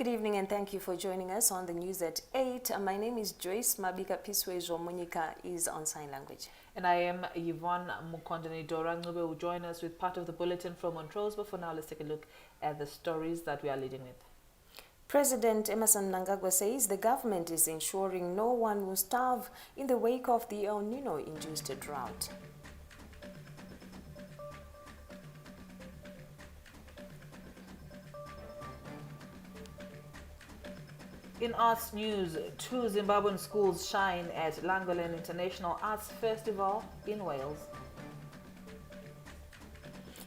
Good evening and thank you for joining us on the news at 8. My name is Joyce Mabika Piswejo Munyika is on sign language. And I am Yvonne Mukondani Dorangube will join us with part of the bulletin from Montrose. But for now, let's take a look at the stories that we are leading with. President Emmerson Mnangagwa says the government is ensuring no one will starve in the wake of the El Nino-induced drought. In arts news, 2 Zimbabwean schools shine at Langolan International Arts Festival in Wales.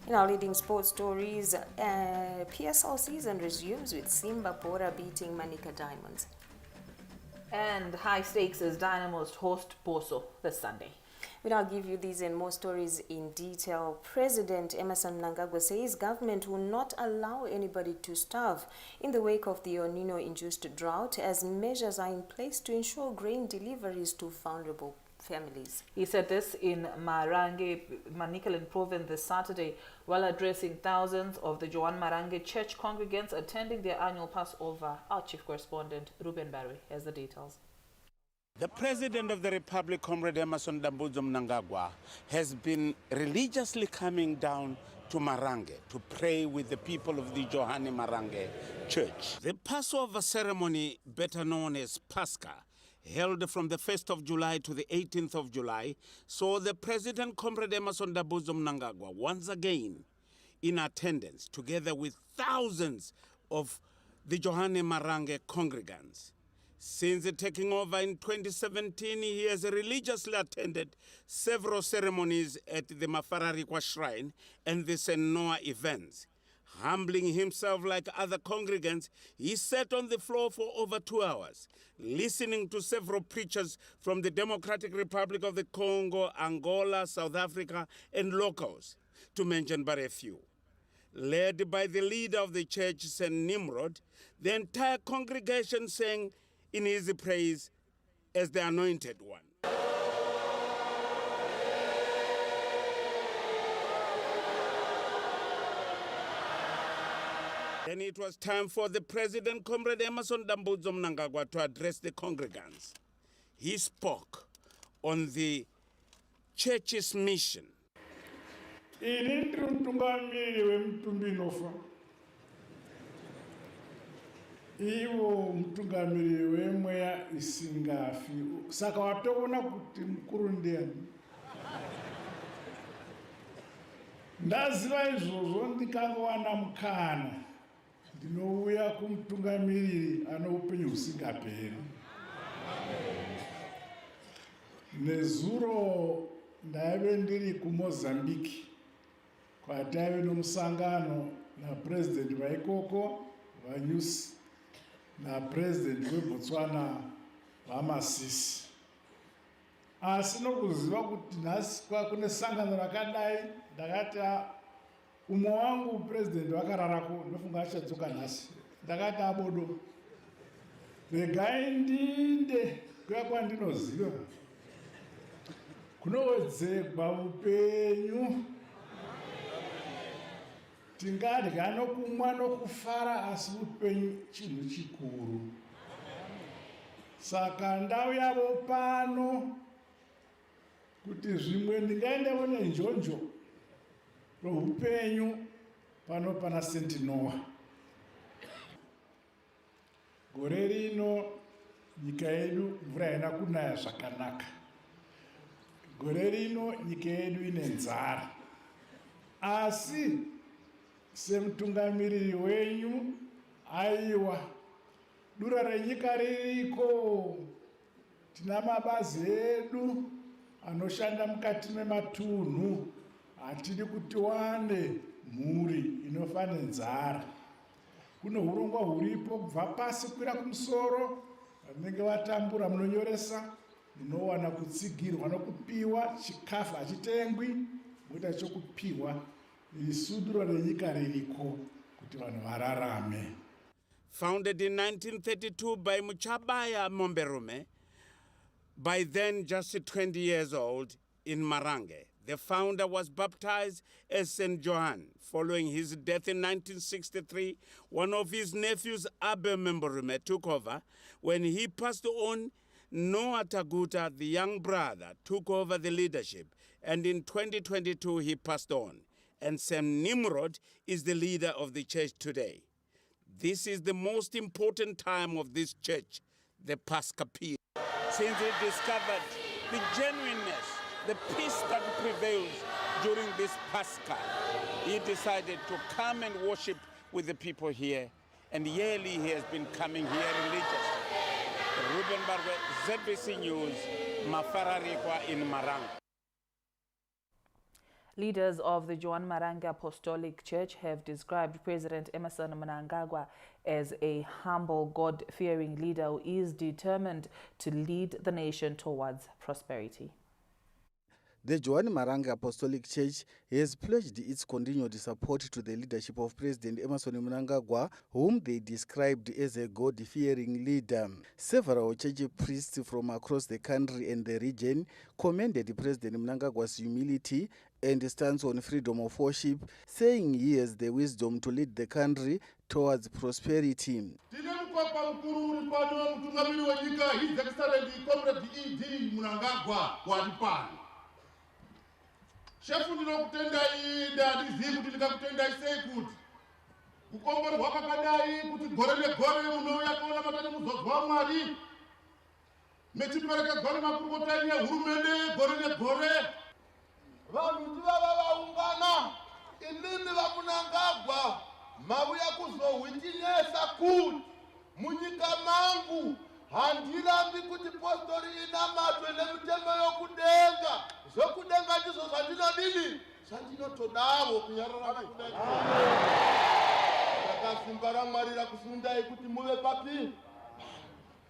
In our leading sports stories, PSL season resumes with Simba Bora beating Manica Diamonds. And high stakes as Dynamos host Poso this Sunday. We'll now give you these and more stories in detail. President Emmerson Mnangagwa says government will not allow anybody to starve in the wake of the El Nino-induced drought as measures are in place to ensure grain deliveries to vulnerable families. He said this in Marange, Manicaland province this Saturday while addressing thousands of the Joan Marange church congregants attending their annual Passover. Our chief correspondent, Ruben Barry, has the details. The President of the Republic, Comrade Emmerson Mnangagwa, has been religiously coming down to Marange to pray with the people of the Johane Marange Church. The Passover ceremony, better known as Pascha, held from the 1st of July to the 18th of July, saw the President, Comrade Emmerson Mnangagwa, once again in attendance, together with thousands of the Johane Marange congregants. Since taking over in 2017, he has religiously attended several ceremonies at the Mafararikwa Shrine and the Senoa events. Humbling himself like other congregants, he sat on the floor for over 2 hours, listening to several preachers from the Democratic Republic of the Congo, Angola, South Africa, and locals, to mention but a few. Led by the leader of the church, St. Nimrod, the entire congregation sang in his praise as the anointed one. Then it was time for the President, Comrade Emmerson Mnangagwa, to address the congregants. He spoke on the church's mission. Iwo mtungamiri wemweya isingafi saka watoona kuti mkuru ndiani ndaziva izvozvo ndikangowana mukana ndinouya kumutungamiriri ano upenyu husingaperi. Nezuro ndaive ndiri kuMozambique kwataive nomusangano napurezidendi vaikoko vaNyusi na President weBotswana vaMasisi. Asi nokuziva kuti nhasi kune sangano rakadai ndakati umwe wangu President vakararako ndofunga achadzoka nhasi. Ndakati abodo regai ndinde kuya kwandinoziva kunowedzerwa upenyu tingadya nokumwa nokufara asi upenyu chinhu chikuru. Saka ndau yavo pano kuti zvimwe ndingaendewo nenjonjo roupenyu pano pana St. Noah. Gore rino nyika yedu mvura haina kunaya zvakanaka. Gore rino nyika yedu ine nzara. Asi semutungamiriri wenyu aiwa dura renyika ririko, tina mabazi edu anoshanda mukati mematunhu, hatidi kuti wande mhuri inofa nenzara. Kune hurongwa huripo kubva pasi kukwira kumusoro, vanenge vatambura munonyoresa munowana kutsigirwa nokupiwa chikafu hachitengwi, moita chokupiwa. Founded in 1932 by Muchabaya Momberume, by then just 20 years old in Marange, The founder was baptized as St. Johann. Following his death in 1963, one of his nephews, Abe Memborume, took over. When he passed on, Noah Taguta, the young brother, took over the leadership. And in 2022, he passed on. And Sam Nimrod is the leader of the church today. This is the most important time of this church, the Pascha period. Since he discovered the genuineness, the peace that prevails during this Pascha, he decided to come and worship with the people here. And yearly he has been coming here religiously. Ruben Barwe, ZBC News, Mafararikwa in Maranga. Leaders of the Joan Marange Apostolic Church have described President Emmerson Mnangagwa as a humble, God-fearing leader who is determined to lead the nation towards prosperity. The Joan Marange Apostolic Church has pledged its continued support to the leadership of President Emmerson Mnangagwa, whom they described as a God-fearing leader. Several church priests from across the country and the region commended President Mnangagwa's humility and stance on freedom of worship, saying he has the wisdom to lead the country towards prosperity. Shefu ndinokutenda ida ndizivi kuti ndikakutenda isekuti kukomborwa kwakadai kuti gore negore munouya kuona matani muzodzwa Mwari mechipereka gore makurukotani ehurumende gore negore vanhu ndivava vaungana inini vaMnangagwa mavuya kuzohwitinesa kuti munyika mangu handirambi kuti postori inamatwe nemitemo yokudenga zokudenga ndizo zvandinodini zvandinotodavo kunyarara kudenga rakasimba raMwari rakusundai kuti muve papi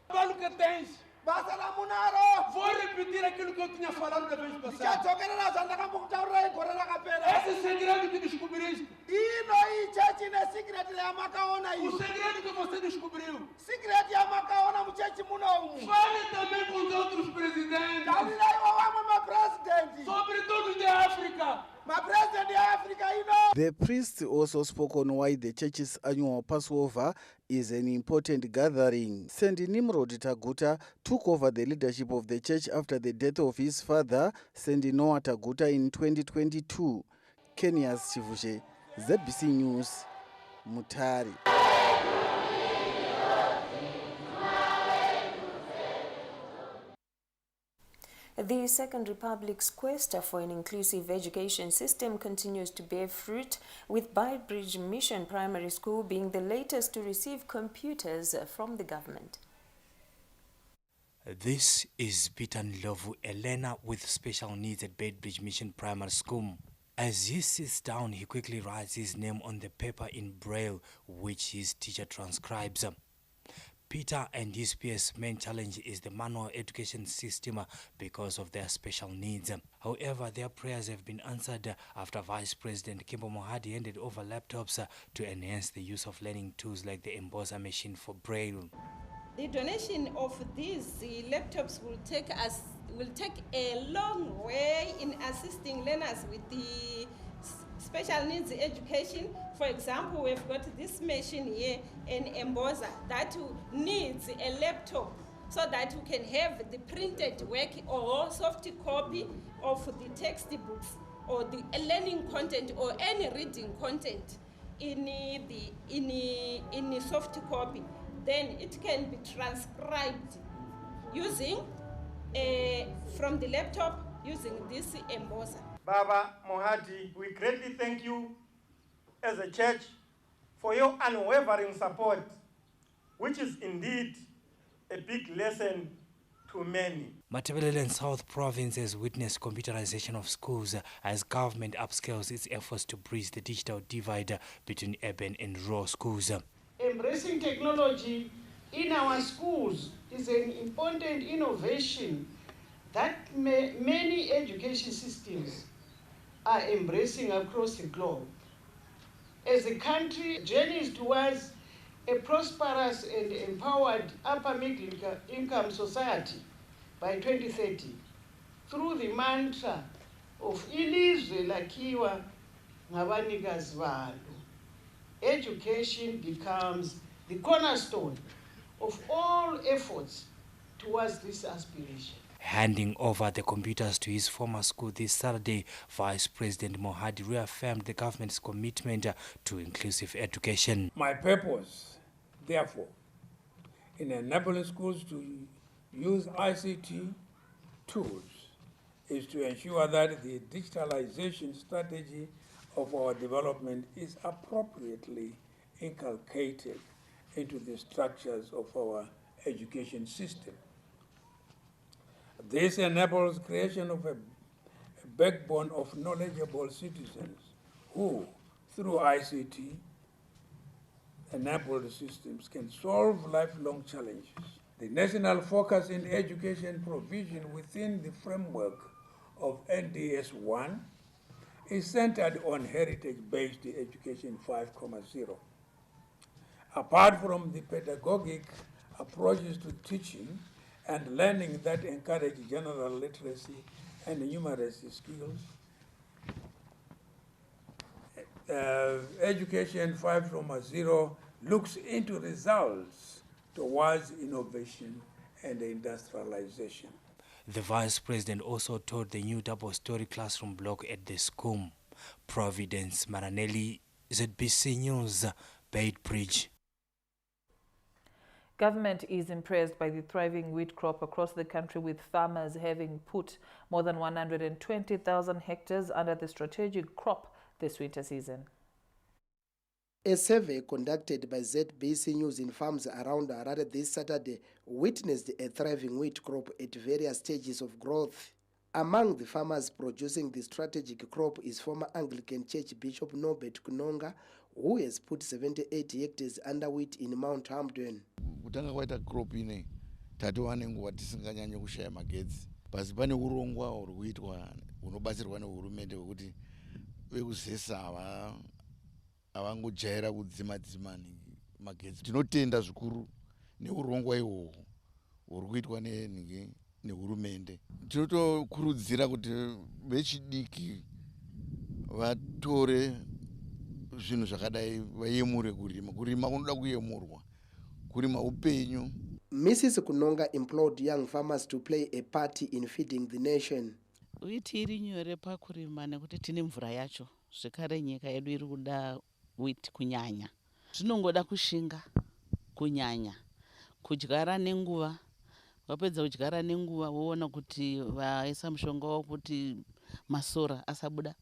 Baluketens basa la munaro vou repetir aquilo que eu tinha falado da vez passada. Já toquei na zanda com o tauro e correr na capela. Esse segredo que descobriste. E nós church na segredo ya makaona aí. O segredo que você descobriu. Segredo ya makaona mu church muno. Fale também com os outros presidentes. Dalila eu amo meu presidente. Sobretudo de África. My president of Africa, you know. The priest also spoke on why the church's annual Passover is an important gathering. St. Nimrod Taguta took over the leadership of the church after the death of his father, St. Noah Taguta, in 2022. Kenya's Chivushe, ZBC News, Mutari. The Second Republic's quest for an inclusive education system continues to bear fruit, with Beitbridge Mission Primary School being the latest to receive computers from the government. This is Peter Ndlovu, a learner with special needs at Beitbridge Mission Primary School. As he sits down, he quickly writes his name on the paper in Braille, which his teacher transcribes. Peter and his peers' main challenge is the manual education system because of their special needs. However, their prayers have been answered after Vice President Kimbo Mohadi handed over laptops to enhance the use of learning tools like the embosser machine for Braille. The donation of these laptops will take a long way in assisting learners with the special needs education. For example, we've got this machine here, an embosser, that needs a laptop so that we can have the printed work or soft copy of the textbooks or the learning content or any reading content in the soft copy. Then it can be transcribed using from the laptop using this embosser. Baba Mohadi, we greatly thank you as a church for your unwavering support, which is indeed a big lesson to many. Matabeleland South Province has witnessed computerization of schools as government upscales its efforts to bridge the digital divide between urban and rural schools. Embracing technology in our schools is an important innovation that many education systems are embracing across the globe. As the country journeys towards a prosperous and empowered upper middle income society by 2030, through the mantra of ilizwe lakhiwa ngabanikazi balo. Education becomes the cornerstone of all efforts towards this aspiration. Handing over the computers to his former school this Saturday, Vice President Mohadi reaffirmed the government's commitment to inclusive education. My purpose, therefore, in enabling schools to use ICT tools is to ensure that the digitalization strategy of our development is appropriately inculcated into the structures of our education system. This enables creation of a backbone of knowledgeable citizens who, through ICT, enabled systems can solve lifelong challenges. The national focus in education provision within the framework of NDS 1 is centered on heritage-based education 5.0. Apart from the pedagogic approaches to teaching and learning that encourage general literacy and numeracy skills, Education 5.0 looks into results towards innovation and industrialization. The Vice President also toured the new double-story classroom block at the school. Providence Maranelli, ZBC News, Beitbridge. Government is impressed by the thriving wheat crop across the country, with farmers having put more than 120,000 hectares under the strategic crop this winter season. A survey conducted by ZBC News in farms around Harare this Saturday witnessed a thriving wheat crop at various stages of growth. Among the farmers producing the strategic crop is former Anglican Church Bishop Norbert Kunonga, who has put 78 hectares under wheat in Mount Hampden. Kutanga kwaita crop ine tatowane nguva tisinganyanye kushaya magetsi basi pane urongwa uri kuitwa unobatsirwa nehurumende wekuti vekuzesa havangojaira kudzima magetsi. Tinotenda zvikuru neurongwa ihwohwo uri kuitwa nehurumende. Tinotokurudzira kuti vechidiki vatore zvinhu zvakadai vayemure kurima. Kurima kunoda kuyemurwa. Kurima upenyu. Mrs. Kunonga implored young farmers to play a part in feeding the nation. Wheat iri nyore pakurima nekuti tine mvura yacho. Zvekare nyika yedu iri kuda wheat kunyanya. Zvinongoda kushinga kunyanya. Kudyara nenguva. Wapedza kudyara nenguva woona kuti vaisa mushonga wokuti masora asabuda.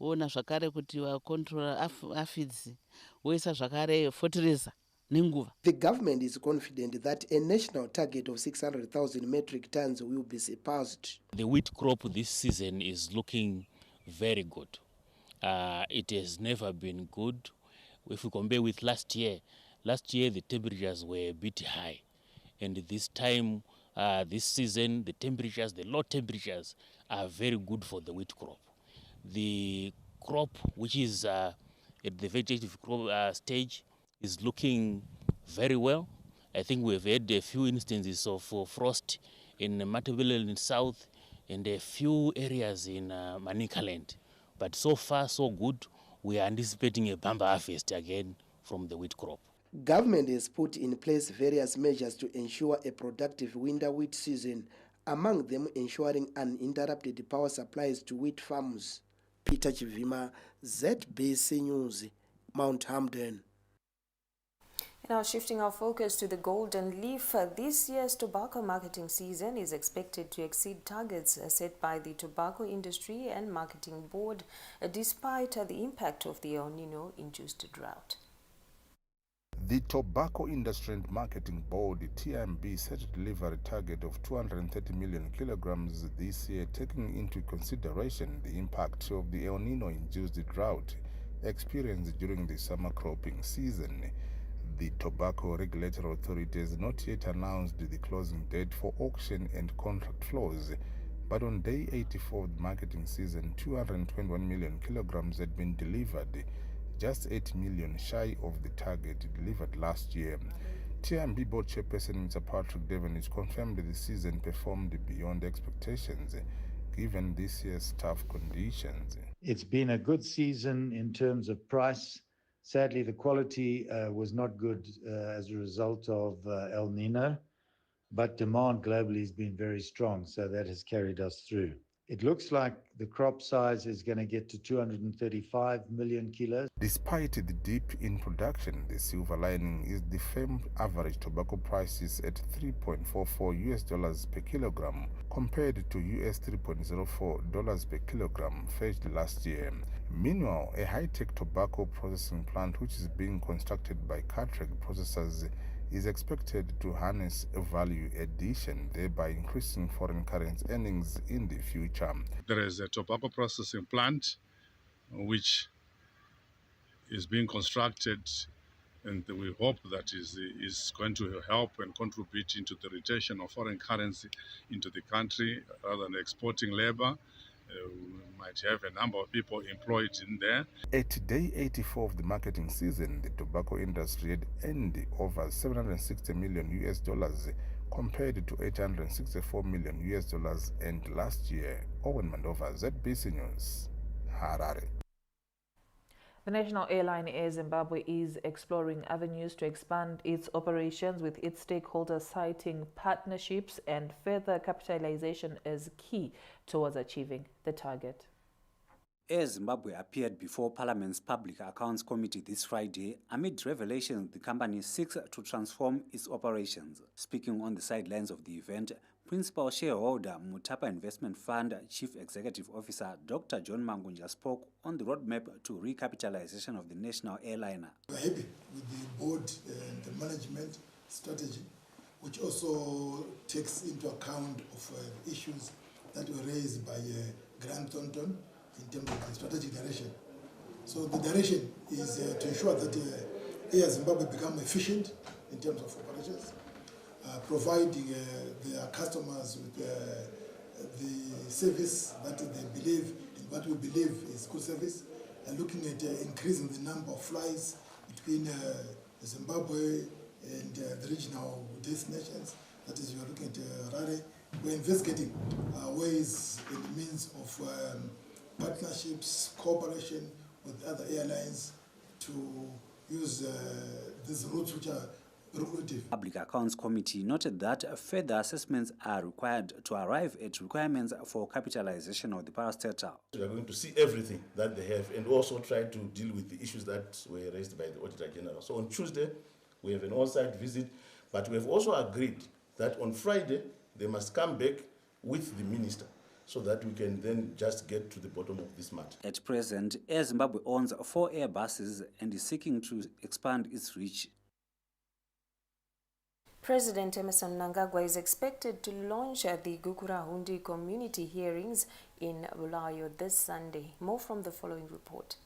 Woona zvakare kuti wakontrola aphids. Woisa zvakare fertilizer. The government is confident that a national target of 600,000 metric tons will be surpassed. The wheat crop this season is looking very good. It has never been good. If we compare with last year the temperatures were a bit high. And this time, this season, the low temperatures are very good for the wheat crop. The crop, which is at the vegetative crop stage, is looking very well. I think we've had a few instances of frost in Matabele in south and a few areas in Manicaland. But so far, so good. We are anticipating a bumper harvest again from the wheat crop. Government has put in place various measures to ensure a productive winter wheat season, among them ensuring uninterrupted power supplies to wheat farms. Peter Chivima, ZBC News, Mount Hampden. Now shifting our focus to the golden leaf, this year's tobacco marketing season is expected to exceed targets set by the Tobacco Industry and Marketing Board, despite the impact of the El Nino-induced drought. The Tobacco Industry and Marketing Board, TMB, set to deliver a target of 230 million kilograms this year, taking into consideration the impact of the El Nino-induced drought experienced during the summer cropping season. The Tobacco Regulatory Authority has not yet announced the closing date for auction and contract flows, but on day 84 of the marketing season, 221 million kilograms had been delivered, just 8 million shy of the target delivered last year. TMB Board Chairperson Mr. Patrick Devon has confirmed that the season performed beyond expectations, given this year's tough conditions. It's been a good season in terms of price. Sadly, the quality was not good as a result of El Nino, but demand globally has been very strong, so that has carried us through. It looks like the crop size is going to get to 235 million kilos. Despite the dip in production, the silver lining is the firm average tobacco prices at $3.44 per kilogram compared to $3.04 per kilogram fetched last year. Meanwhile, a high-tech tobacco processing plant which is being constructed by Cartreg processors is expected to harness a value addition, thereby increasing foreign currency earnings in the future. There is a tobacco processing plant which is being constructed, and we hope that is going to help and contribute into the retention of foreign currency into the country rather than exporting labor. We might have a number of people employed in there. At day 84 of the marketing season, the tobacco industry had earned over $760 million compared to $864 million and last year. Owen Mandova, ZBC News, Harare. The national airline Air Zimbabwe is exploring avenues to expand its operations, with its stakeholders citing partnerships and further capitalization as key towards achieving the target. Air Zimbabwe appeared before Parliament's Public Accounts Committee this Friday amid revelations the company seeks to transform its operations. Speaking on the sidelines of the event, Principal shareholder Mutapa Investment Fund Chief Executive Officer Dr. John Mangunja spoke on the roadmap to recapitalization of the national airliner. We're happy with the board and the management strategy, which also takes into account of issues that were raised by Grant Thornton in terms of the strategic direction. So the direction is to ensure that Air Zimbabwe become efficient in terms of operations, providing their customers with the service that they believe and what we believe is good service, and looking at increasing the number of flights between Zimbabwe and the regional destinations. That is, we are looking at Harare. We're investigating ways and means of partnerships, cooperation with other airlines to use these routes which are lucrative. Public Accounts Committee noted that further assessments are required to arrive at requirements for capitalization of the parastatal. We are going to see everything that they have and also try to deal with the issues that were raised by the Auditor General. So on Tuesday, we have an on-site visit, but we have also agreed that on Friday, they must come back with the minister, so that we can then just get to the bottom of this matter. At present, Air Zimbabwe owns 4 Airbuses and is seeking to expand its reach. President Emmerson Mnangagwa is expected to launch the Gukurahundi community hearings in Bulawayo this Sunday. More from the following report.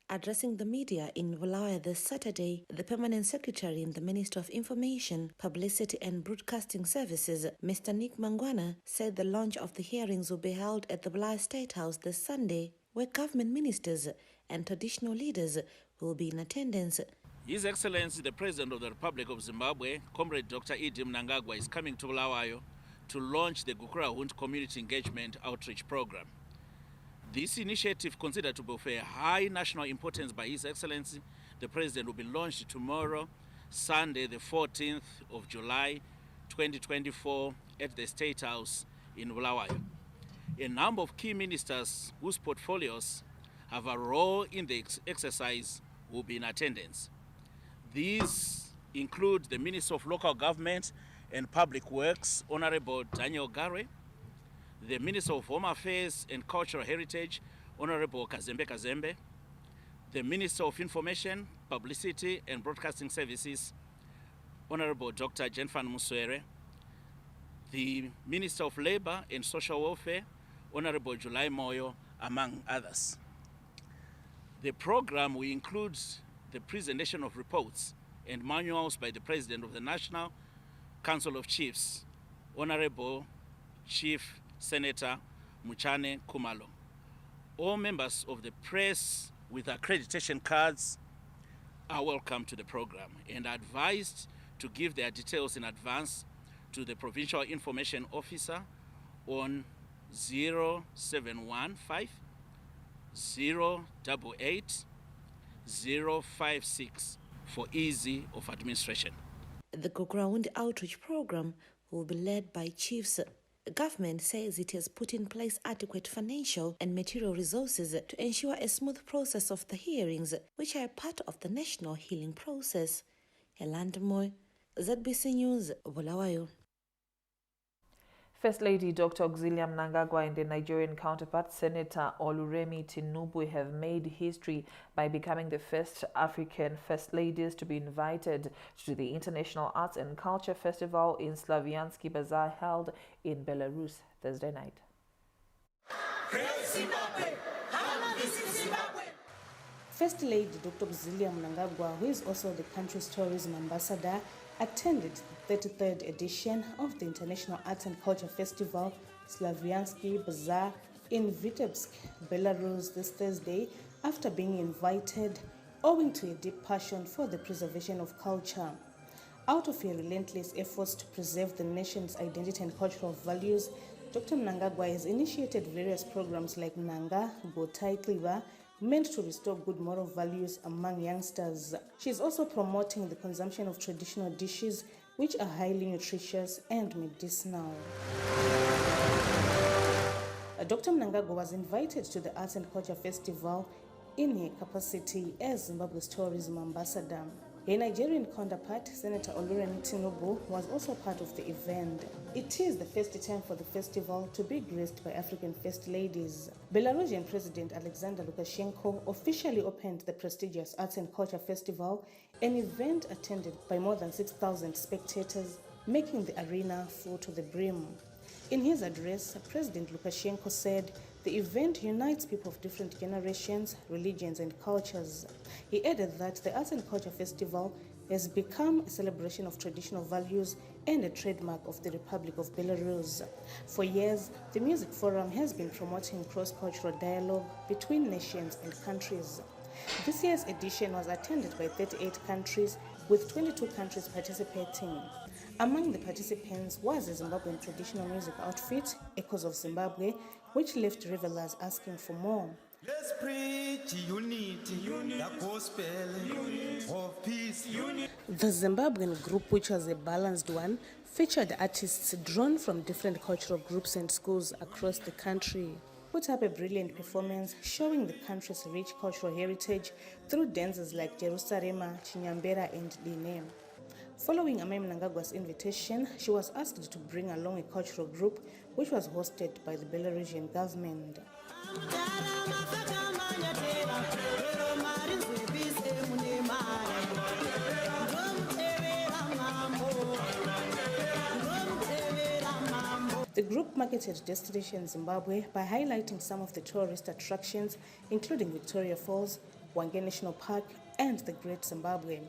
Addressing the media in Bulawayo this Saturday, the Permanent Secretary in the Ministry of Information, Publicity and Broadcasting Services, Mr. Nick Mangwana, said the launch of the hearings will be held at the Bulawayo State House this Sunday, where government ministers and traditional leaders will be in attendance. His Excellency, the President of the Republic of Zimbabwe, Comrade Dr. Idi Mnangagwa, is coming to Bulawayo to launch the Gukurahundi Community Engagement Outreach Program. This initiative, considered to be of a high national importance by His Excellency, the President, will be launched tomorrow, Sunday, the 14th of July, 2024, at the State House in Bulawayo. A number of key ministers whose portfolios have a role in the exercise will be in attendance. These include the Minister of Local Government and Public Works, Honorable Daniel Gare, the Minister of Home Affairs and Cultural Heritage, Honorable Kazembe Kazembe, the Minister of Information, Publicity and Broadcasting Services, Honorable Dr. Jenfan Muswere, the Minister of Labor and Social Welfare, Honorable July Moyo, among others. The program will include the presentation of reports and manuals by the President of the National Council of Chiefs, Honorable Chief Senator Muchane Kumalo. All members of the press with accreditation cards are welcome to the program and are advised to give their details in advance to the Provincial Information Officer on 0715 088 056 for ease of administration. The Gukurahundi outreach program will be led by chiefs. Government says it has put in place adequate financial and material resources to ensure a smooth process of the hearings, which are part of the national healing process. Elandmoy, ZBC News, Bulawayo. First Lady Dr. Auxilia Mnangagwa and the Nigerian counterpart Senator Oluremi Tinubu have made history by becoming the first African First Ladies to be invited to the International Arts and Culture Festival in Slaviansky Bazaar held in Belarus Thursday night. First Lady Dr. Auxilia Mnangagwa, who is also the country's tourism ambassador, attended the 33rd edition of the International Arts and Culture Festival, Slaviansky Bazaar, in Vitebsk, Belarus this Thursday after being invited owing to a deep passion for the preservation of culture. Out of a relentless efforts to preserve the nation's identity and cultural values, Dr. Mnangagwa has initiated various programs like Nanga, Botai Kliba, meant to restore good moral values among youngsters. She is also promoting the consumption of traditional dishes which are highly nutritious and medicinal. Dr. Mnangagwa was invited to the Arts and Culture Festival in her capacity as Zimbabwe's tourism ambassador. Her Nigerian counterpart, Senator Oluremi Tinubu, was also part of the event. It is the first time for the festival to be graced by African First Ladies. Belarusian President Alexander Lukashenko officially opened the prestigious Arts and Culture Festival, an event attended by more than 6,000 spectators, making the arena full to the brim. In his address, President Lukashenko said the event unites people of different generations, religions, and cultures. He added that the Arts and Culture Festival has become a celebration of traditional values and a trademark of the Republic of Belarus. For years, the Music Forum has been promoting cross-cultural dialogue between nations and countries. This year's edition was attended by 38 countries, with 22 countries participating. Among the participants was a Zimbabwean traditional music outfit, Echoes of Zimbabwe, which left revelers asking for more. Let's preach unity, the gospel of peace. The Zimbabwean group, which was a balanced one, featured artists drawn from different cultural groups and schools across the country. Put up a brilliant performance showing the country's rich cultural heritage through dances like Jerusalema, Chinyambera, and Dine. Following Ame Mnangagwa's invitation, she was asked to bring along a cultural group which was hosted by the Belarusian government. The group marketed Destination Zimbabwe by highlighting some of the tourist attractions, including Victoria Falls, Wange National Park, and the Great Zimbabwe.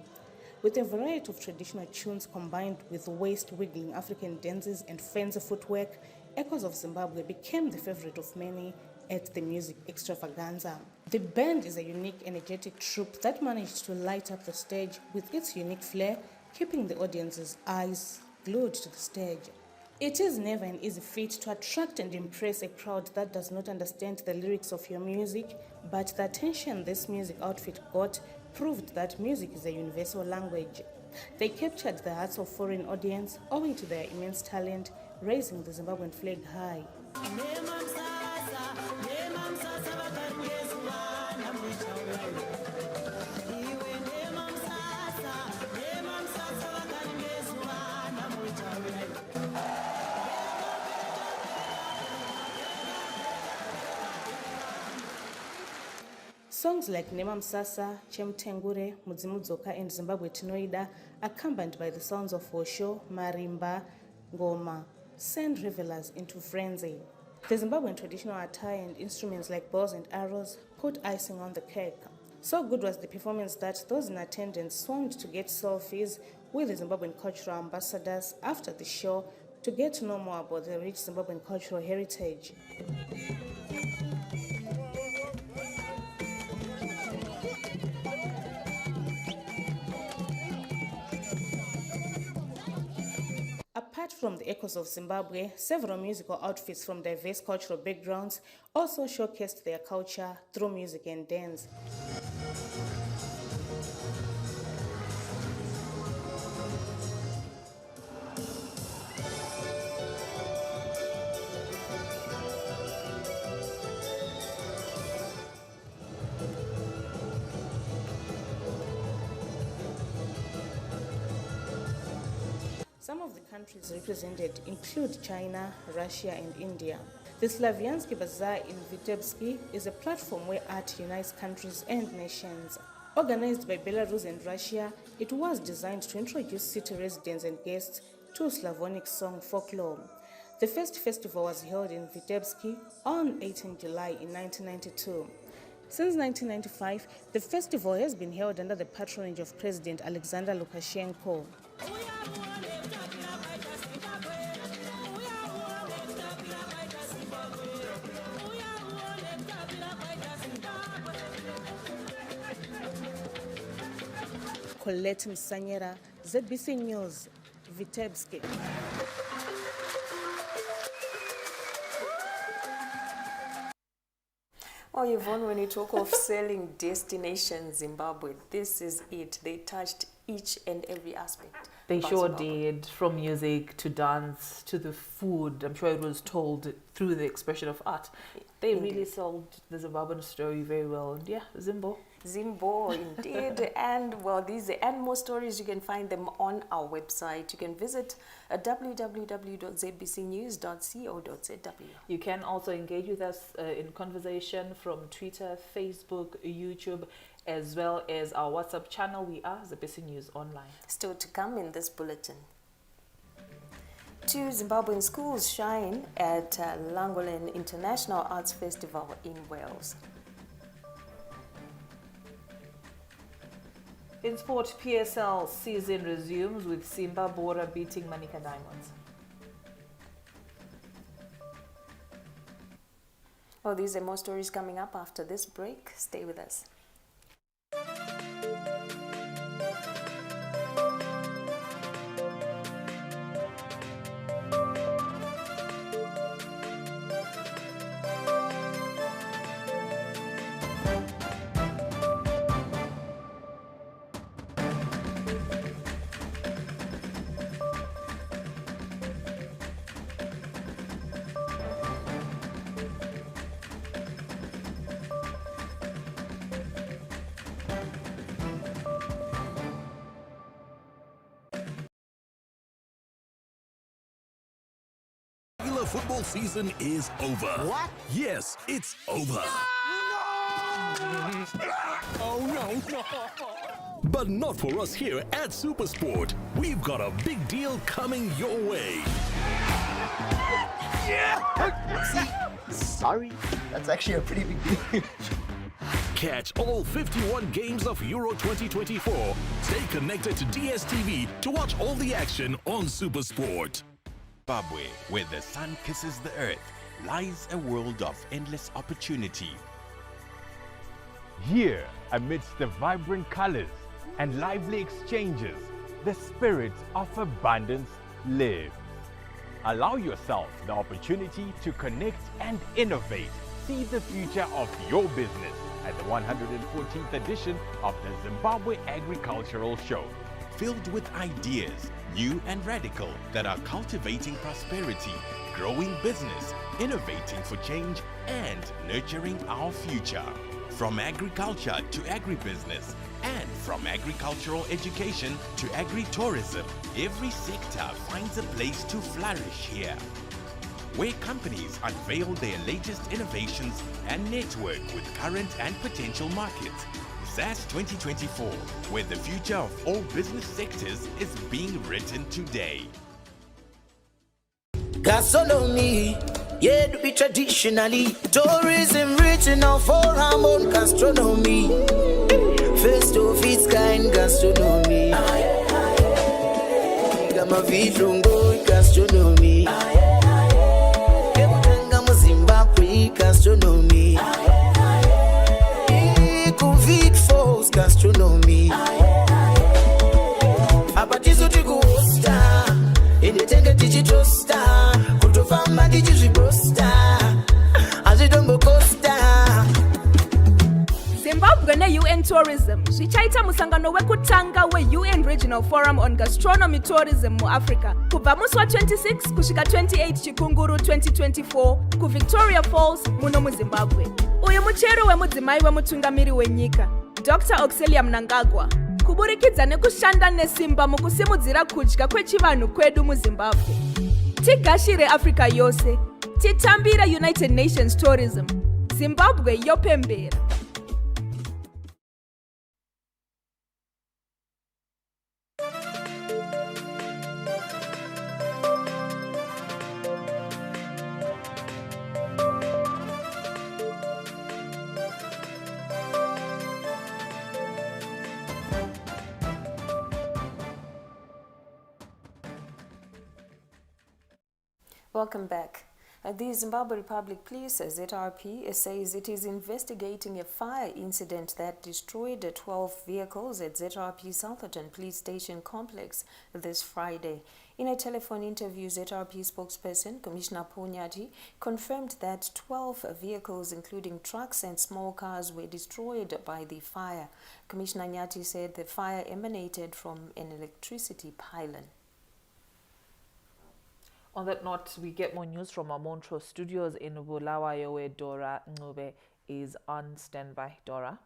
With a variety of traditional tunes combined with waist-wiggling African dances and fancy footwork, Echoes of Zimbabwe became the favorite of many at the music extravaganza. The band is a unique, energetic troupe that managed to light up the stage with its unique flair, keeping the audience's eyes glued to the stage. It is never an easy feat to attract and impress a crowd that does not understand the lyrics of your music, but the attention this music outfit got proved that music is a universal language. They captured the hearts of foreign audience owing to their immense talent, raising the Zimbabwean flag high. Songs like Nema Msasa, Chemtengure, Mudzimudzoka, and Zimbabwe Tinoida, accompanied by the sounds of Osho, Marimba, Ngoma, send revelers into frenzy. The Zimbabwean traditional attire and instruments like bows and arrows put icing on the cake. So good was the performance that those in attendance swarmed to get selfies with the Zimbabwean cultural ambassadors after the show to get to know more about the rich Zimbabwean cultural heritage. Apart from the echoes of Zimbabwe, several musical outfits from diverse cultural backgrounds also showcased their culture through music and dance. Some of the countries represented include China, Russia, and India. The Slaviansky Bazaar in Vitebsky is a platform where art unites countries and nations. Organized by Belarus and Russia, it was designed to introduce city residents and guests to Slavonic song folklore. The first festival was held in Vitebsky on 18 July in 1992. Since 1995, the festival has been held under the patronage of President Alexander Lukashenko. Colette Msanyera, ZBC News, Vitebsky. Oh, Yvonne, when you talk of selling destination Zimbabwe, this is it. They touched each and every aspect. They sure Zimbabwe. did, from music to dance to the food. I'm sure it was told through the expression of art. They really sold the Zimbabwean story very well. And yeah, Zimbo, indeed. And well, these and more stories, you can find them on our website. You can visit www.zbcnews.co.zw. You can also engage with us in conversation from Twitter, Facebook, YouTube, as well as our WhatsApp channel. We are ZBC News Online. Still to come in this bulletin. 2 Zimbabwean schools shine at Langolan International Arts Festival in Wales. In sport, PSL season resumes with Simba Bora beating Manica Diamonds. Well, these and more stories coming up after this break. Stay with us. Regular football season is over. What? Yes, it's over. Oh no, no. But not for us here at Supersport. We've got a big deal coming your way. Sorry, that's actually a pretty big deal. Catch all 51 games of Euro 2024. Stay connected to DSTV to watch all the action on Supersport. Zimbabwe, where the sun kisses the earth, lies a world of endless opportunity. Here, amidst the vibrant colors and lively exchanges, the spirit of abundance lives. Allow yourself the opportunity to connect and innovate. See the future of your business at the 114th edition of the Zimbabwe Agricultural Show. Filled with ideas, new and radical, that are cultivating prosperity, growing business, innovating for change, and nurturing our future. From agriculture to agribusiness, and from agricultural education to agritourism, every sector finds a place to flourish here, where companies unveil their latest innovations and network with current and potential markets. SAS 2024, where the future of all business sectors is being written today. Gastronomy, yeah, to be traditionally. Tourism written out for Ramon gastronomy. First of its kind gastronomy. Gama vidungo gastronomy. Gama Zimbabwe gastronomy. Covid force gastronomy. Abatizo tikuhosta. Ine tenga tichi tourism zvichaita musangano wekutanga we-UN Regional Forum on Gastronomy Tourism muAfrica kubva musi wa26 kusvika 28 chikunguru 2024 kuVictoria Falls muno muZimbabwe. Uyu muchero wemudzimai wemutungamiri wenyika Dr. Oxelia Mnangagwa kuburikidza nekushanda nesimba mukusimudzira kudya kwechivanhu kwedu muZimbabwe. Tigashire Africa yose, titambira United Nations Tourism. Zimbabwe yopembera. Welcome back. The Zimbabwe Republic Police, ZRP, says it is investigating a fire incident that destroyed 12 vehicles at ZRP Southerton Police Station complex this Friday. In a telephone interview, ZRP spokesperson Commissioner Ponyati confirmed that 12 vehicles, including trucks and small cars, were destroyed by the fire. Commissioner Nyati said the fire emanated from an electricity pylon. On that note, we get more news from our Montrose studios in Bulawayo, where Dora Ncube is on standby. Dora.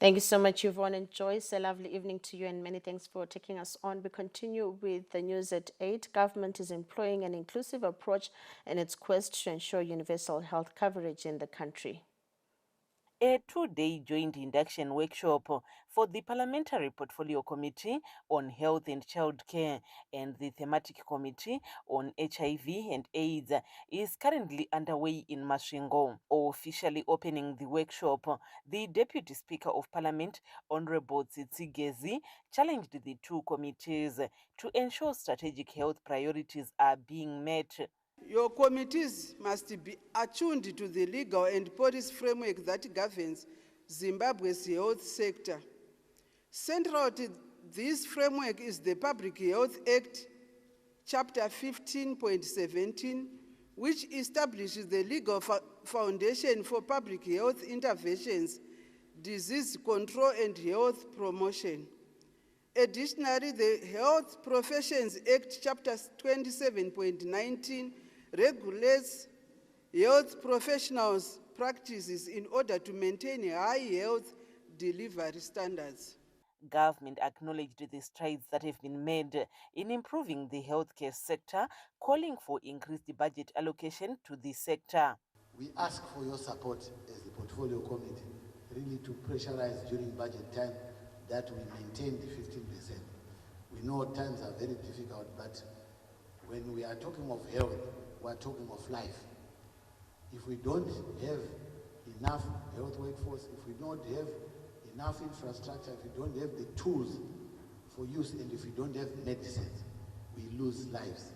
Thank you so much, Yvonne and Joyce. A lovely evening to you and many thanks for taking us on. We continue with the news at 8. Government is employing an inclusive approach in its quest to ensure universal health coverage in the country. A two-day joint induction workshop for the Parliamentary Portfolio Committee on Health and Childcare and the Thematic Committee on HIV and AIDS is currently underway in Masvingo. Officially opening the workshop, the Deputy Speaker of Parliament, Honorable Tsitsigezi, challenged the two committees to ensure strategic health priorities are being met. Your committees must be attuned to the legal and policy framework that governs Zimbabwe's health sector. Central to this framework is the Public Health Act, Chapter 15.17, which establishes the legal foundation for public health interventions, disease control and health promotion. Additionally, the Health Professions Act, Chapter 27.19, regulates health professionals' practices in order to maintain high health delivery standards. Government acknowledged the strides that have been made in improving the healthcare sector, calling for increased budget allocation to the sector. We ask for your support as the Portfolio Committee, really to pressurize during budget time that we maintain the 15%. We know times are very difficult, but when we are talking of health, we are talking of life. If we don't have enough health workforce, if we don't have enough infrastructure, if we don't have the tools for use, and if we don't have medicines, we lose lives.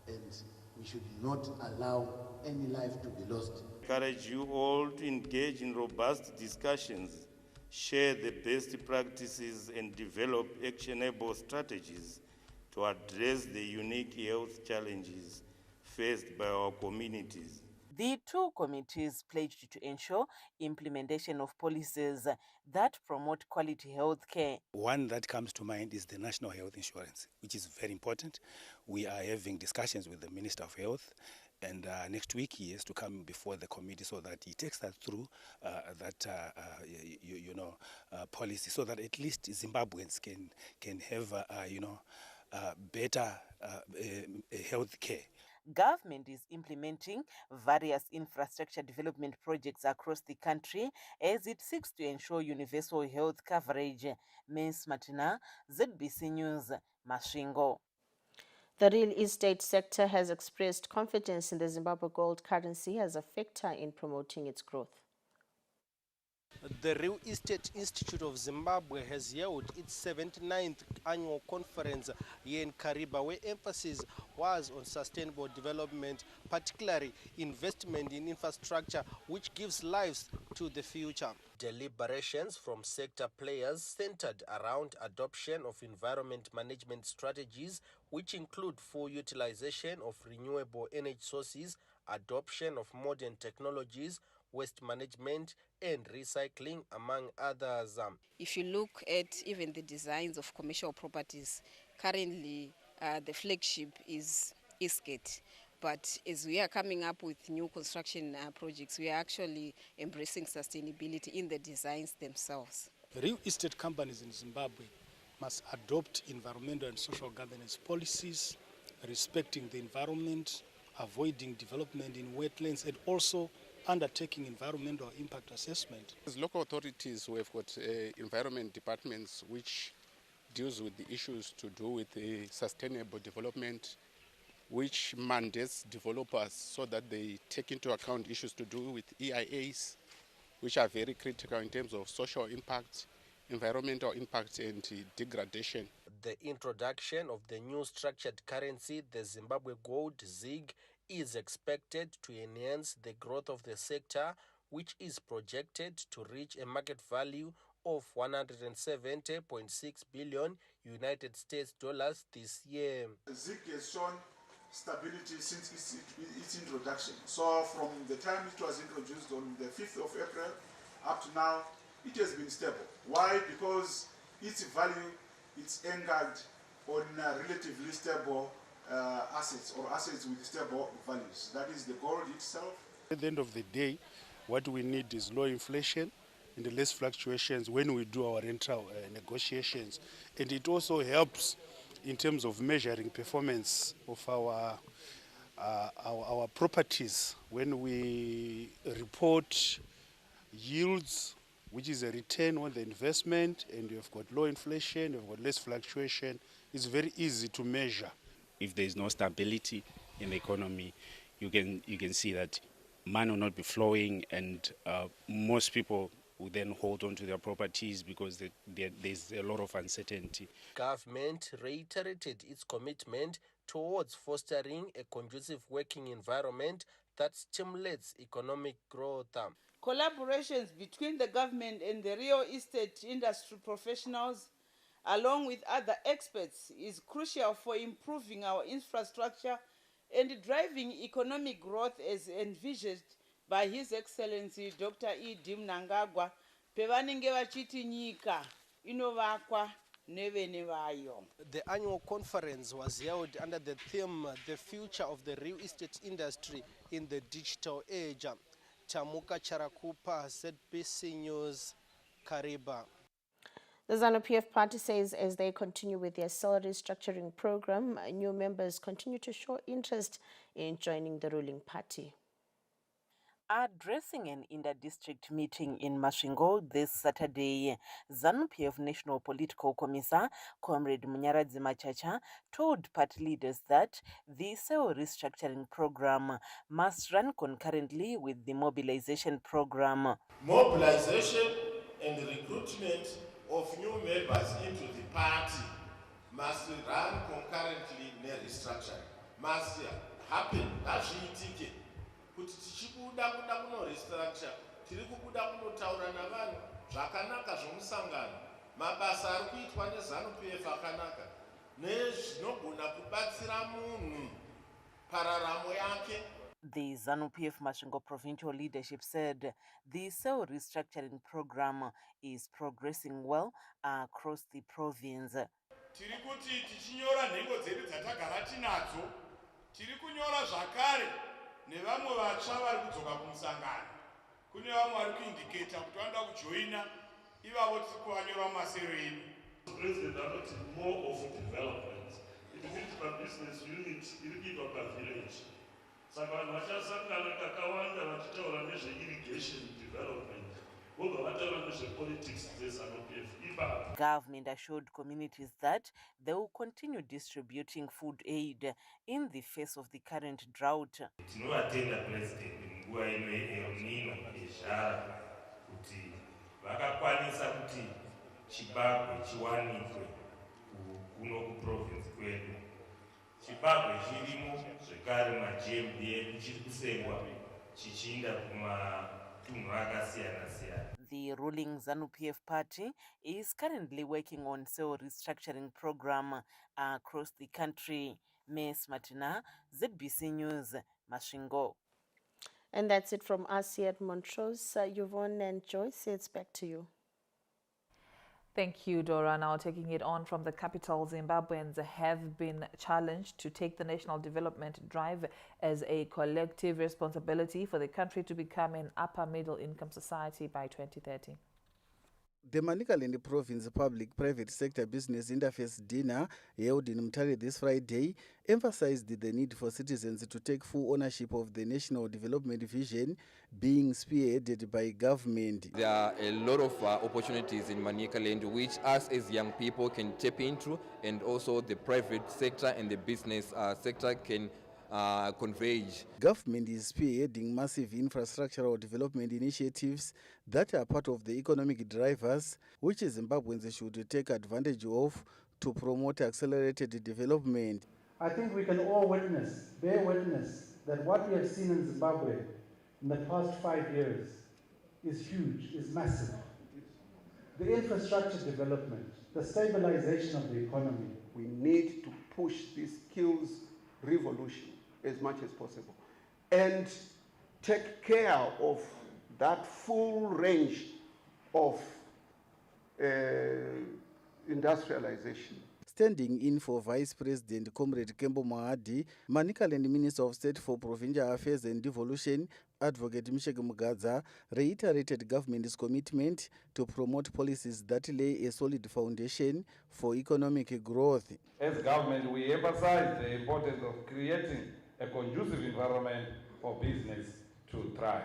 And we should not allow any life to be lost. I encourage you all to engage in robust discussions, share the best practices, and develop actionable strategies to address the unique health challenges faced by our communities. The two committees pledged to ensure implementation of policies that promote quality health care. One that comes to mind is the National Health Insurance, which is very important. We are having discussions with the Minister of Health, and next week he has to come before the committee so that he takes that through policy, so that at least Zimbabweans can have better health care. Government is implementing various infrastructure development projects across the country as it seeks to ensure universal health coverage. Ms. Martina, ZBC News, Masvingo. The real estate sector has expressed confidence in the Zimbabwe gold currency as a factor in promoting its growth. The Real Estate Institute of Zimbabwe has held its 79th annual conference here in Kariba, where emphasis was on sustainable development, particularly investment in infrastructure, which gives lives to the future. Deliberations from sector players centered around adoption of environment management strategies, which include full utilization of renewable energy sources, adoption of modern technologies, waste management and recycling, among others. If you look at even the designs of commercial properties, currently the flagship is Eastgate. But as we are coming up with new construction projects, we are actually embracing sustainability in the designs themselves. Real estate companies in Zimbabwe must adopt environmental and social governance policies, respecting the environment, avoiding development in wetlands, and also undertaking environmental impact assessment. As local authorities, we have got environment departments which deals with the issues to do with sustainable development, which mandates developers so that they take into account issues to do with EIAs, which are very critical in terms of social impact, environmental impact, and degradation. The introduction of the new structured currency, the Zimbabwe Gold (ZiG), is expected to enhance the growth of the sector, which is projected to reach a market value of 170.6 billion United States dollars this year. The ZiG has shown stability since its introduction. So from the time it was introduced on the 5th of April up to now, it has been stable. Why? Because its value is anchored on relatively stable assets, or assets with stable values. That is the gold itself. At the end of the day, what we need is low inflation and less fluctuations when we do our rental negotiations. And it also helps in terms of measuring performance of our properties when we report yields, which is a return on the investment, and you've got low inflation, you've got less fluctuation. It's very easy to measure. If there is no stability in the economy, you can see that money will not be flowing, and most people will then hold on to their properties because there's a lot of uncertainty. Government reiterated its commitment towards fostering a conducive working environment that stimulates economic growth. Collaborations between the government and the real estate industry professionals, along with other experts, is crucial for improving our infrastructure and driving economic growth as envisaged by His Excellency Dr. Mnangagwa, pevanenge vachiti nyika inovakwa nevene vayo. The annual conference was held under the theme, The Future of the Real Estate Industry in the Digital Age. Tamuka Charakupa, ZBC News, Kariba. The ZANU PF party says as they continue with their salary restructuring program, new members continue to show interest in joining the ruling party. Addressing an inter-district meeting in Masvingo this Saturday, ZANU PF National Political Commissar, Comrade Munyaradzi Machacha, told party leaders that the salary restructuring program must run concurrently with the mobilization program. Mobilization and recruitment of new members into the party must run concurrently with restructuring. Must happen. Azviitike kuti tichikuda kuno restructure, tiri kubuda kunotaura navanhu zvakanaka zvomusangano, mabasa ari kuitwa neZANU PF akanaka nezvinogona kubatsira munhu pararamo yake. The ZANU PF Masvingo provincial leadership said the cell restructuring program is progressing well across the province. Tiri kuti tichinyora nhengo dzedu dzatagara tinadzo, tiri kunyora zvakare nevamwe vatsva vari kudzoka kumusangano. Kune vamwe vari kuindicata kuti vanoda kujoina, ivavo tiri kuvanyora masero edu. President anoti more of development. It means the business unit iri kuitwa pavillage. Saka vanhu vachasangana kakawanda vachitaura nezveirrigation development. Government assured communities that they will continue distributing food aid in the face of the current drought. Tinovatenda President munguva ino yeEl Nino yezhara kuti vakakwanisa kuti chibagwe chiwanikwe kuno kuprovince kwedu. Chibagwe chirimo zvekare maGMB edu chiri kusengwa chichiinda kumatunhu akasiyana siyana. The ruling ZANU PF party is currently working on cell restructuring program across the country. Ms. Martina, ZBC News, Masvingo. And that's it from us here at Montrose. Yvonne and Joyce, it's back to you. Thank you, Dora. Now taking it on from the capital, Zimbabweans have been challenged to take the national development drive as a collective responsibility for the country to become an upper middle income society by 2030. The Manicaland Province Public-Private Sector Business Interface dinner held in Mutare this Friday emphasized the need for citizens to take full ownership of the national development vision being spearheaded by government. There are a lot of opportunities in Manicaland which us as young people can tap into, and also the private sector and the business sector can converge. Government is spearheading massive infrastructural development initiatives that are part of the economic drivers which Zimbabweans should take advantage of to promote accelerated development. I think we can all bear witness that what we have seen in Zimbabwe in the past 5 years is huge, is massive. The infrastructure development, the stabilization of the economy. We need to push this skills revolution as much as possible and take care of that full range of industrialization. Standing in for Vice President Comrade Kembo Mahadi, Manicaland Minister of State for Provincial Affairs and Devolution, Advocate Mishek Mugadza, reiterated government's commitment to promote policies that lay a solid foundation for economic growth. As government, we emphasize the importance of creating a conducive environment for business to thrive.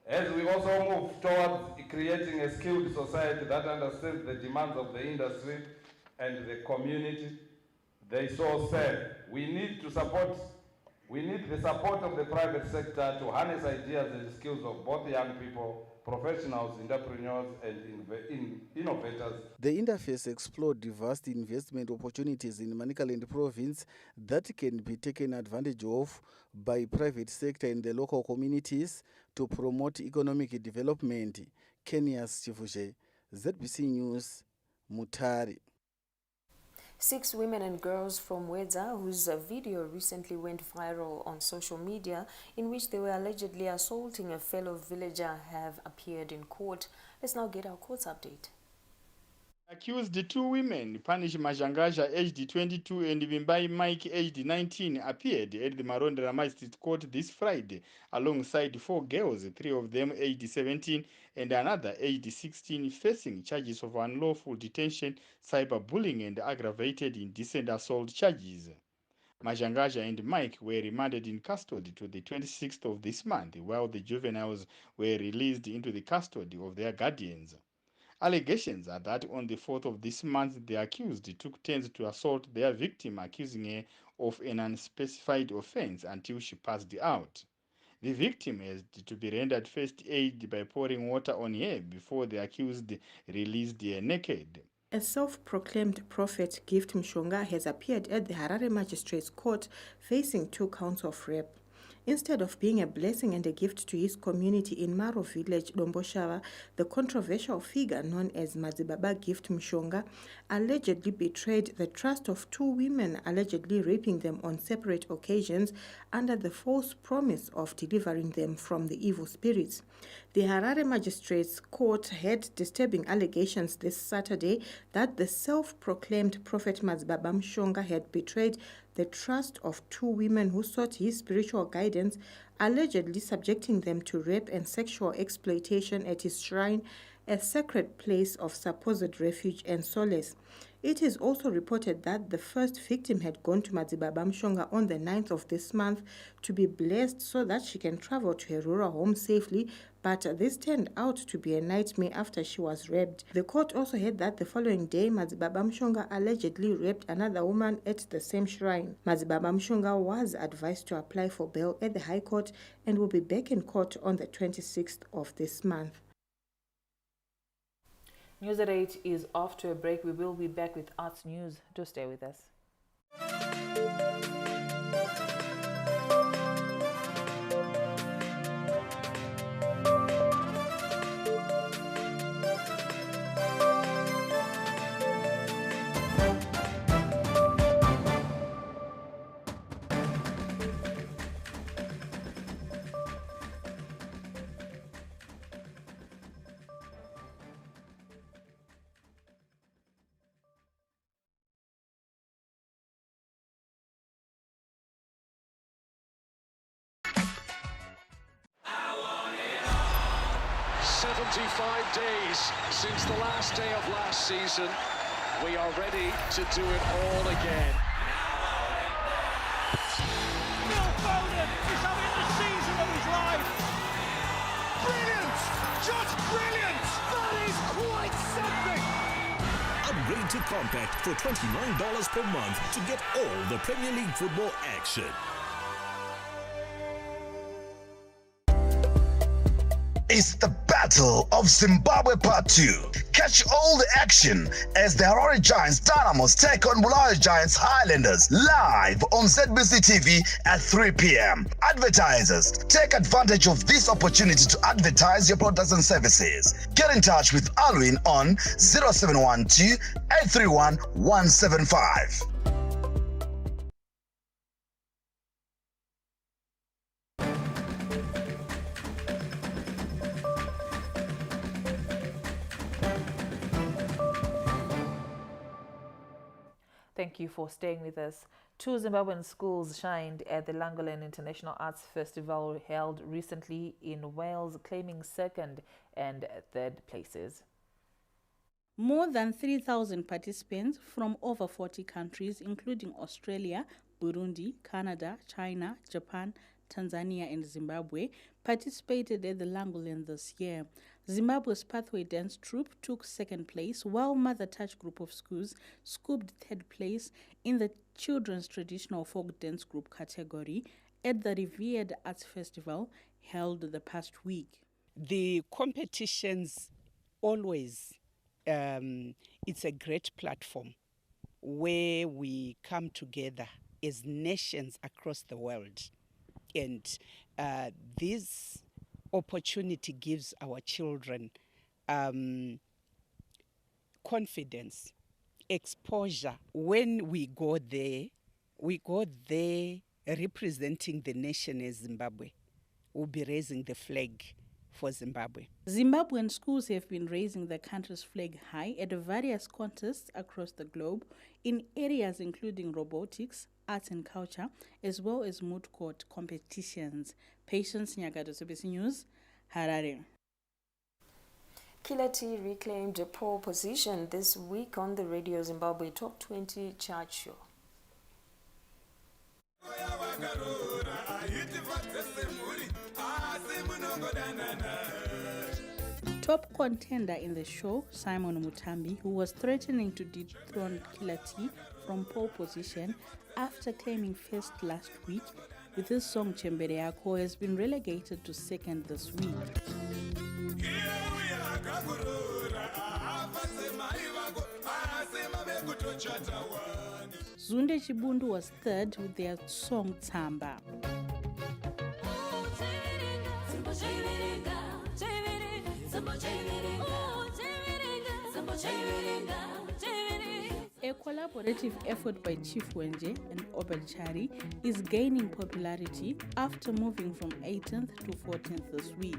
As we also move towards creating a skilled society that understands the demands of the industry and the community they so serve, we need the support of the private sector to harness ideas and skills of both young people, professionals, entrepreneurs, and innovators. The interface explored vast investment opportunities in Manicaland province that can be taken advantage of by private sector and the local communities to promote economic development. Kenya's Chifuje, ZBC News, Mutare. 6 women and girls from Wedza, whose video recently went viral on social media in which they were allegedly assaulting a fellow villager, have appeared in court. Let's now get our court update. Accused 2 women, Panish Majangaja aged 22 and Vimbai Mike aged 19, appeared at the Marondera Magistrate Court this Friday alongside 4 girls, 3 of them aged 17 and another aged 16, facing charges of unlawful detention, cyberbullying and aggravated indecent assault charges. Majangaja and Mike were remanded in custody to the 26th of this month, while the juveniles were released into the custody of their guardians. Allegations are that on the 4th of this month, the accused took turns to assault their victim, accusing her of an unspecified offense until she passed out. The victim has to be rendered first aid by pouring water on her before the accused released her naked. A self-proclaimed prophet, Gift Mshonga, has appeared at the Harare Magistrates Court facing 2 counts of rape. Instead of being a blessing and a gift to his community in Maro village, Domboshava, the controversial figure known as Mazibaba Gift Mshonga allegedly betrayed the trust of 2 women, allegedly raping them on separate occasions under the false promise of delivering them from the evil spirits. The Harare Magistrates Court had disturbing allegations this Saturday that the self-proclaimed prophet Mazibaba Mshonga had betrayed the trust of 2 women who sought his spiritual guidance, allegedly subjecting them to rape and sexual exploitation at his shrine, a sacred place of supposed refuge and solace. It is also reported that the first victim had gone to Mazibaba Mshonga on the 9th of this month to be blessed so that she can travel to her rural home safely, but this turned out to be a nightmare after she was raped. The court also heard that the following day, Mazibaba Mshonga allegedly raped another woman at the same shrine. Mazibaba Mshonga was advised to apply for bail at the High Court and will be back in court on the 26th of this month. News at 8 is off to a break. We will be back with arts news. Do stay with us. 75 days since the last day of last season. We are ready to do it all again. Phil Foden is having the season of his life. Brilliant! Just brilliant! That is quite something! Upgrade to Compact for $29 per month to get all the Premier League football action. It's the Battle of Zimbabwe Part 2. Catch all the action as the Harare Giants Dynamos take on Bulawayo Giants Highlanders live on ZBC TV at 3 p.m. Advertisers, take advantage of this opportunity to advertise your products and services. Get in touch with Alwyn on 0712 831 175. Thank you for staying with us. 2 Zimbabwean schools shined at the Langolan International Arts Festival held recently in Wales, claiming 2nd and 3rd places. More than 3,000 participants from over 40 countries, including Australia, Burundi, Canada, China, Japan, Tanzania and Zimbabwe, participated at the Langolan this year. Zimbabwe's Pathway Dance Troupe took 2nd place, while Mother Touch Group of Schools scooped 3rd place in the Children's Traditional Folk Dance Group category at the Revered Arts Festival held the past week. The competitions always, it's a great platform where we come together as nations across the world. And this opportunity gives our children confidence, exposure. When we go there representing the nation as Zimbabwe. We'll be raising the flag for Zimbabwe. Zimbabwean schools have been raising the country's flag high at various contests across the globe in areas including robotics, arts and culture, as well as moot court competitions. Patience Nyagato, ZBC News, Harare. Killer T reclaimed a pole position this week on the Radio Zimbabwe Top 20 chart show. Top contender in the show, Simon Mutambi, who was threatening to dethrone Killer T from pole position after claiming first last week with his song Chembere Yako, has been relegated to 2nd this week. Zunde Chibundu was 3rd with their song Tsamba. A collaborative effort by Chief Wenje and Obel Chari is gaining popularity after moving from 18th to 14th this week.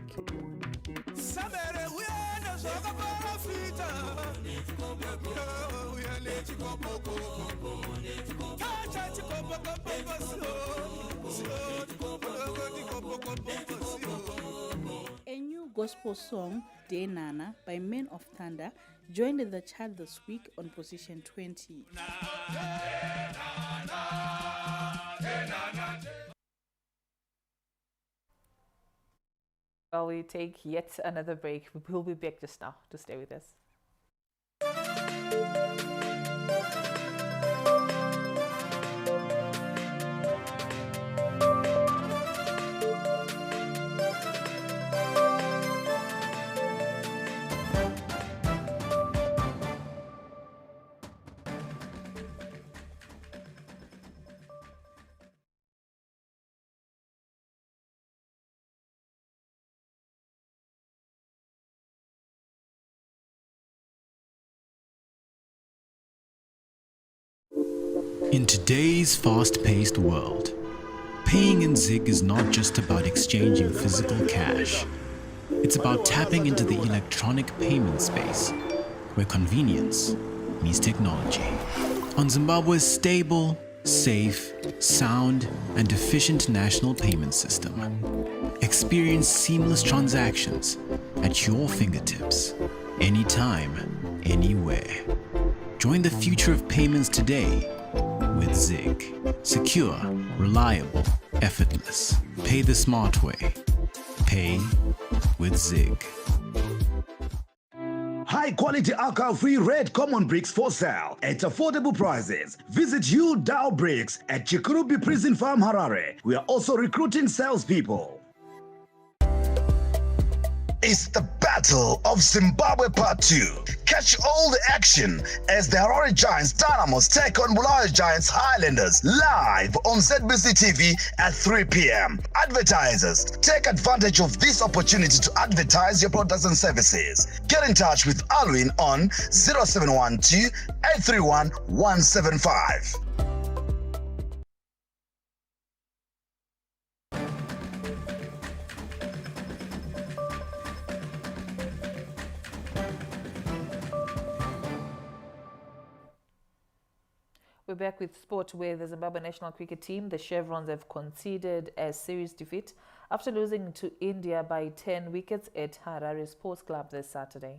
A new gospel song, De Nana, by Men of Thunder, joined the chart this week on position 20. While we take yet another break, we'll be back just now to stay with us. In today's fast-paced world, paying in ZIG is not just about exchanging physical cash. It's about tapping into the electronic payment space, where convenience meets technology. On Zimbabwe's stable, safe, sound, and efficient national payment system, Experience seamless transactions at your fingertips, anytime, anywhere. Join the future of payments today with Zig. Secure, reliable, effortless. Pay the smart way. Pay with Zig. High quality alcohol-free red common bricks for sale at affordable prices. Visit U Dow Bricks at Chikurubi Prison Farm, Harare. We are also recruiting salespeople. It's the Battle of Zimbabwe Part 2. Catch all the action as the Harare Giants Dynamos take on Bulawayo Giants Highlanders live on ZBC TV at 3 p.m. Advertisers, take advantage of this opportunity to advertise your products and services. Get in touch with Alwin on 0712 831 175. We're back with sport, where the Zimbabwe national cricket team, the Chevrons, have conceded a series defeat after losing to India by 10 wickets at Harare Sports Club this Saturday.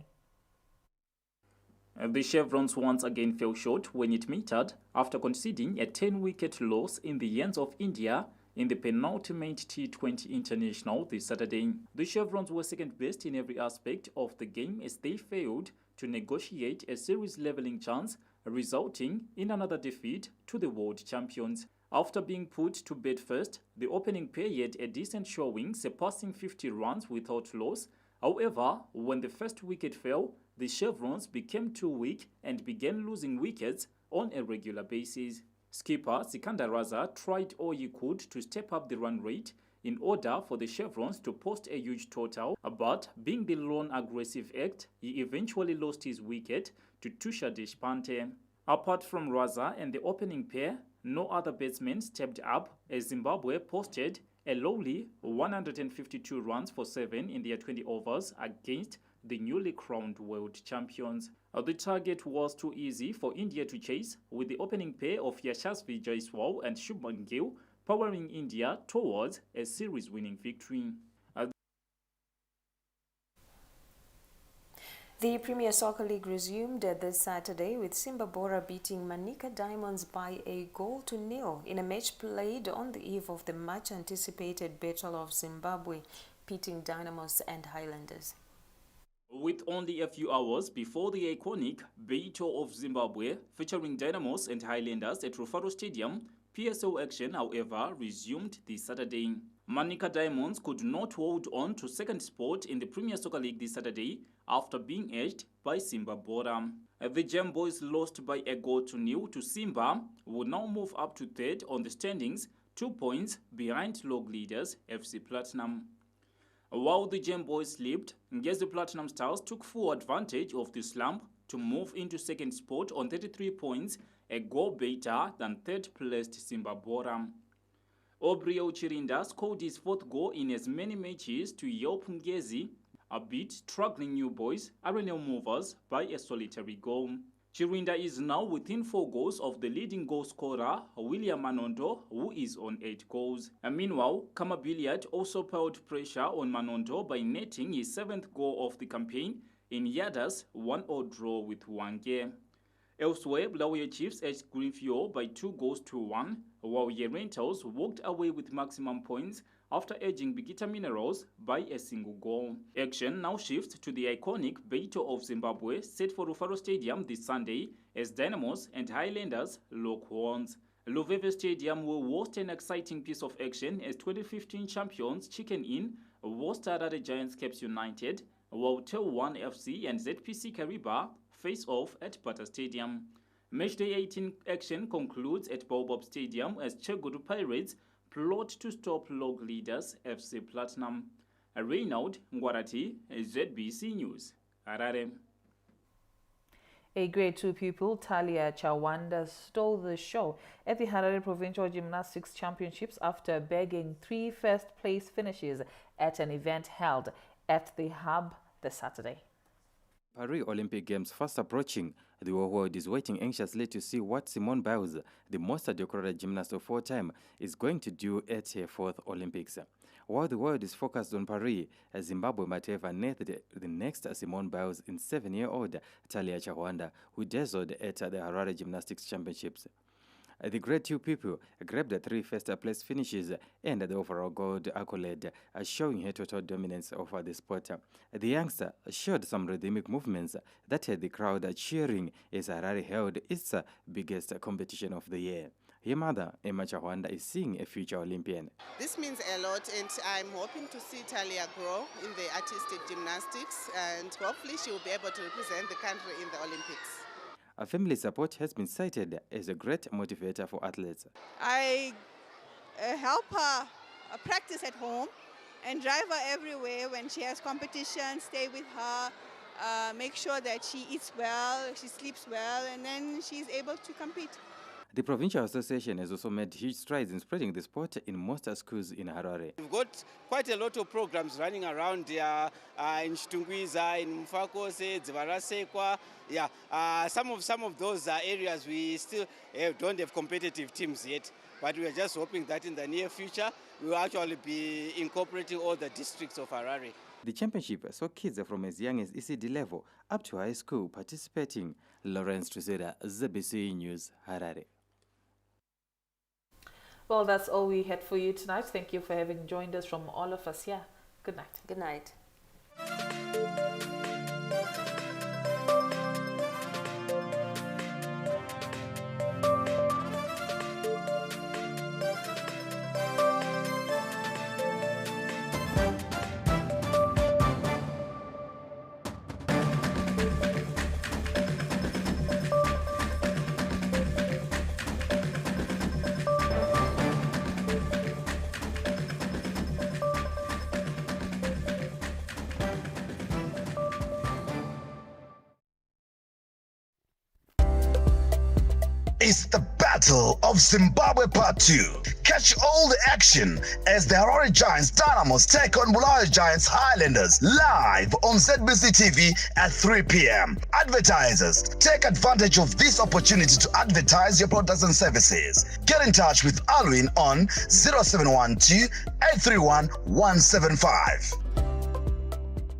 The Chevrons once again fell short when it mattered after conceding a 10-wicket loss in the hands of India in the penultimate T20 International this Saturday. The Chevrons were second best in every aspect of the game as they failed to negotiate a series levelling chance, resulting in another defeat to the world champions. After being put to bed first, the opening pair had a decent showing, surpassing 50 runs without loss. However, when the first wicket fell, the Chevrons became too weak and began losing wickets on a regular basis. Skipper Sikandar Raza tried all he could to step up the run rate in order for the Chevrons to post a huge total, but being the lone aggressive act, he eventually lost his wicket to Tushar Deshpande. Apart from Raza and the opening pair, no other batsmen stepped up as Zimbabwe posted a lowly 152 runs for 7 in their 20 overs against the newly crowned world champions. The target was too easy for India to chase, with the opening pair of Yashasvi Jaiswal and Shubman Gill powering India towards a series-winning victory. The Premier Soccer League resumed this Saturday with Simba Bora beating Manica Diamonds by a 1-0 in a match played on the eve of the much-anticipated Battle of Zimbabwe, pitting Dynamos and Highlanders. With only a few hours before the iconic Battle of Zimbabwe featuring Dynamos and Highlanders at Rufaro Stadium, PSL action, however, resumed this Saturday. Manica Diamonds could not hold on to second spot in the Premier Soccer League this Saturday after being edged by Simba Bora. The Gem Boys lost by a 0-0 to Simba, who now move up to third on the standings, 2 points behind log leaders FC Platinum. While the Gem Boys slipped, Ngezi Platinum Stars took full advantage of the slump to move into second spot on 33 points, a goal better than third-placed Simba Bora. Obrio Chirinda scored his fourth goal in as many matches to help Ngezi beat struggling New Boys Arenal Movers by a solitary goal. Chirinda is now within 4 goals of the leading goal scorer, William Manondo, who is on 8 goals. Meanwhile, Kamabiliad also piled pressure on Manondo by netting his 7th goal of the campaign in Yada's 1-0 draw with Wange. Elsewhere, Bulawayo Chiefs edged Greenfield by 2-1, while Rentals walked away with maximum points after edging Bikita Minerals by a single goal. Action now shifts to the iconic Battle of Zimbabwe set for Rufaro Stadium this Sunday as Dynamos and Highlanders lock horns. Luveve Stadium will host an exciting piece of action as 2015 champions Chicken Inn host Harare Giants Caps United, while Tel 1 FC and ZPC Kariba face off at Bata Stadium. Matchday 18 action concludes at Baobab Stadium as Cheguru Pirates plot to stop log leaders FC Platinum. Reynold Ngwarati, ZBC News, Harare. A grade 2 pupil, Talia Chawanda, stole the show at the Harare Provincial Gymnastics Championships after bagging 3 first-place finishes at an event held at the Hub this Saturday. Paris Olympic Games fast approaching, the whole world is waiting anxiously to see what Simone Biles, the most decorated gymnast of all time, is going to do at her 4th Olympics. While the world is focused on Paris, Zimbabwe might have unearthed the next Simone Biles in 7-year-old Talia Chawanda, who dazzled at the Harare Gymnastics Championships. The great two people grabbed the 3 first-place finishes and the overall gold accolade, showing her total dominance over the sport. The youngster showed some rhythmic movements that had the crowd cheering as Harare held its biggest competition of the year. Her mother, Emma Chawanda, is seeing a future Olympian. This means a lot, and I'm hoping to see Talia grow in the artistic gymnastics, and hopefully she will be able to represent the country in the Olympics. Family support has been cited as a great motivator for athletes. I help her practice at home and drive her everywhere when she has competition, stay with her, make sure that she eats well, she sleeps well, and then she's able to compete. The Provincial Association has also made huge strides in spreading the sport in most schools in Harare. We've got quite a lot of programs running around here in Chitungwiza, in Mfakose, Dzivarasekwa. Yeah, some of those areas we still don't have competitive teams yet, but we are just hoping that in the near future we will actually be incorporating all the districts of Harare. The championship saw kids from as young as ECD level up to high school participating. Lawrence Trisera, ZBC News, Harare. Well, that's all we had for you tonight. Thank you for having joined us from all of us here. Good night. Good night. It's the Battle of Zimbabwe Part 2. Catch all the action as the Harare Giants Dynamos take on Bulawayo Giants Highlanders live on ZBC TV at 3 p.m. Advertisers, take advantage of this opportunity to advertise your products and services. Get in touch with Alwyn on 0712 831 175.